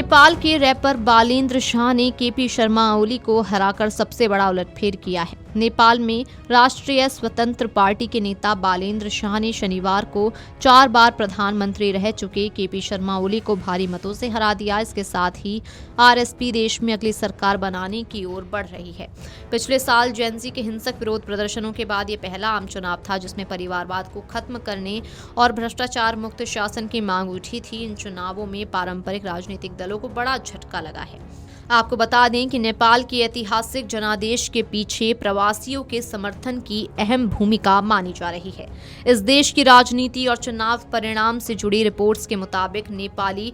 नेपाल के रैपर बालेन्द्र शाह ने केपी शर्मा ओली को हराकर सबसे बड़ा उलटफेर किया है। नेपाल में राष्ट्रीय स्वतंत्र पार्टी के नेता बालेन्द्र शाह ने शनिवार को 4 बार प्रधानमंत्री रह चुके केपी शर्मा ओली को भारी मतों से हरा दिया। इसके साथ ही आरएसपी देश में अगली सरकार बनाने की ओर बढ़ रही है। पिछले साल जेएनजी के हिंसक विरोध प्रदर्शनों के बाद ये पहला आम चुनाव था जिसमें परिवारवाद को खत्म करने और भ्रष्टाचार मुक्त शासन की मांग उठी थी। इन चुनावों में पारंपरिक राजनीतिक दलों को बड़ा झटका लगा है। आपको बता दें कि नेपाल के ऐतिहासिक जनादेश के पीछे प्रवासियों के समर्थन की अहम भूमिका मानी जा रही है। इस देश की राजनीति और चुनाव परिणाम से जुड़ी रिपोर्ट्स के मुताबिक नेपाली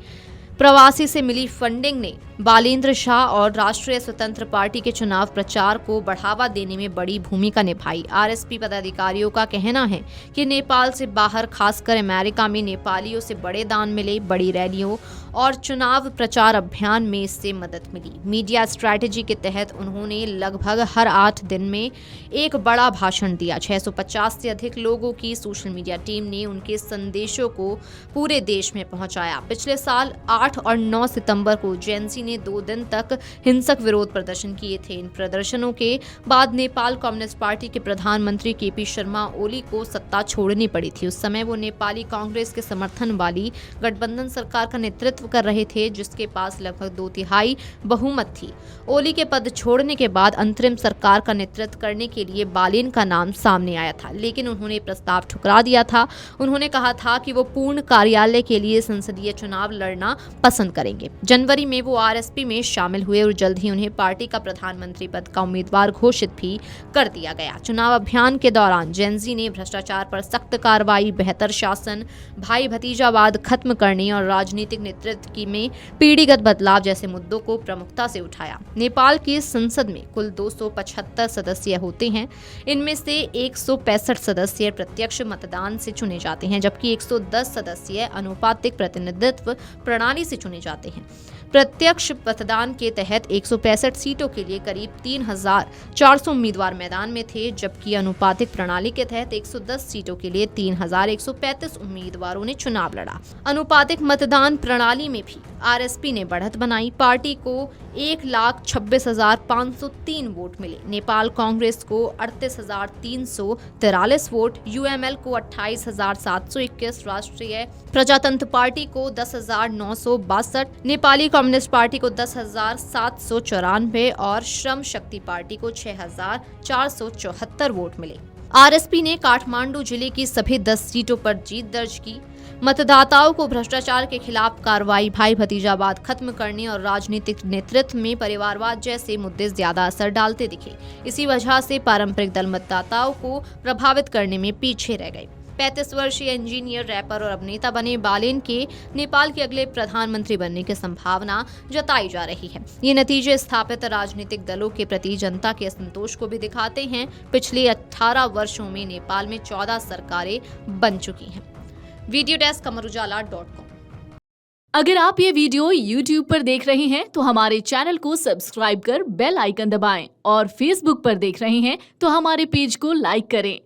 प्रवासी से मिली फंडिंग ने बालेन्द्र शाह और राष्ट्रीय स्वतंत्र पार्टी के चुनाव प्रचार को बढ़ावा देने में बड़ी भूमिका निभाई। आरएसपी पदाधिकारियों का कहना है कि नेपाल से बाहर, खासकर अमेरिका में नेपालियों से बड़े दान मिले, बड़ी रैलियों और चुनाव प्रचार अभियान में इससे मदद मिली। मीडिया स्ट्रैटेजी के तहत उन्होंने लगभग हर 8 दिन में एक बड़ा भाषण दिया। 650 से अधिक लोगों की सोशल मीडिया टीम ने उनके संदेशों को पूरे देश में पहुंचाया। पिछले साल 8 और 9 सितंबर को जेएनजी ने 2 दिन तक हिंसक विरोध प्रदर्शन किए थे। इन प्रदर्शनों के बाद नेपाल कम्युनिस्ट पार्टी के प्रधानमंत्री केपी शर्मा ओली को सत्ता छोड़नी पड़ी थी। उस समय वो नेपाली कांग्रेस के समर्थन वाली गठबंधन सरकार का नेतृत्व कर रहे थे, जिसके पास लगभग 2/3 बहुमत थी। ओली के पद छोड़ने के बाद अंतरिम सरकार का नेतृत्व करने के लिए बालेन का नाम सामने आया था, लेकिन उन्होंने प्रस्ताव ठुकरा दिया था। उन्होंने कहा था कि वो पूर्ण कार्यालय के लिए संसदीय चुनाव लड़ना पसंद करेंगे। जनवरी में वो आरएसपी में शामिल हुए और जल्द ही उन्हें पार्टी का प्रधानमंत्री पद का उम्मीदवार घोषित भी कर दिया गया। चुनाव अभियान के दौरान जेएनजी ने भ्रष्टाचार पर सख्त कार्रवाई, बेहतर शासन, भाई भतीजावाद खत्म करने और राजनीतिक नेतृत्व में पीढ़ीगत बदलाव जैसे मुद्दों को प्रमुखता से उठाया। नेपाल की संसद में कुल 275 सदस्य होते हैं। इनमें से 165 सदस्य प्रत्यक्ष मतदान से चुने जाते हैं, जबकि 110 सदस्य आनुपातिक प्रतिनिधित्व प्रणाली से चुने जाते हैं। प्रत्यक्ष मतदान के तहत 165 सीटों के लिए करीब 3400 उम्मीदवार मैदान में थे, जबकि आनुपातिक प्रणाली के तहत 110 सीटों के लिए 3135 उम्मीदवारों ने चुनाव लड़ा। आनुपातिक मतदान प्रणाली में भी आरएसपी ने बढ़त बनाई। पार्टी को 1,26,503 वोट मिले। नेपाल कांग्रेस को 38,343 वोट, यूएमएल को 28,721, राष्ट्रीय प्रजातंत्र पार्टी को 10,962, नेपाली कम्युनिस्ट पार्टी को 10,794 और श्रम शक्ति पार्टी को 6,474 वोट मिले। आरएसपी ने काठमांडू जिले की सभी 10 सीटों पर जीत दर्ज की। मतदाताओं को भ्रष्टाचार के खिलाफ कार्रवाई, भाई भतीजावाद खत्म करने और राजनीतिक नेतृत्व में परिवारवाद जैसे मुद्दे ज्यादा असर डालते दिखे। इसी वजह से पारंपरिक दल मतदाताओं को प्रभावित करने में पीछे रह गए। 35 वर्षीय इंजीनियर, रैपर और अभिनेता बने बालेन के नेपाल के अगले प्रधानमंत्री बनने की संभावना जताई जा रही है। ये नतीजे स्थापित राजनीतिक दलों के प्रति जनता के असंतोष को भी दिखाते हैं। पिछले 18 वर्षों में नेपाल में 14 सरकारें बन चुकी हैं। वीडियो डेस्क अमरुजाला.com। अगर आप ये वीडियो YouTube पर देख रहे हैं तो हमारे चैनल को सब्सक्राइब कर बेल आइकन दबाएं और Facebook पर देख रहे हैं तो हमारे पेज को लाइक करें।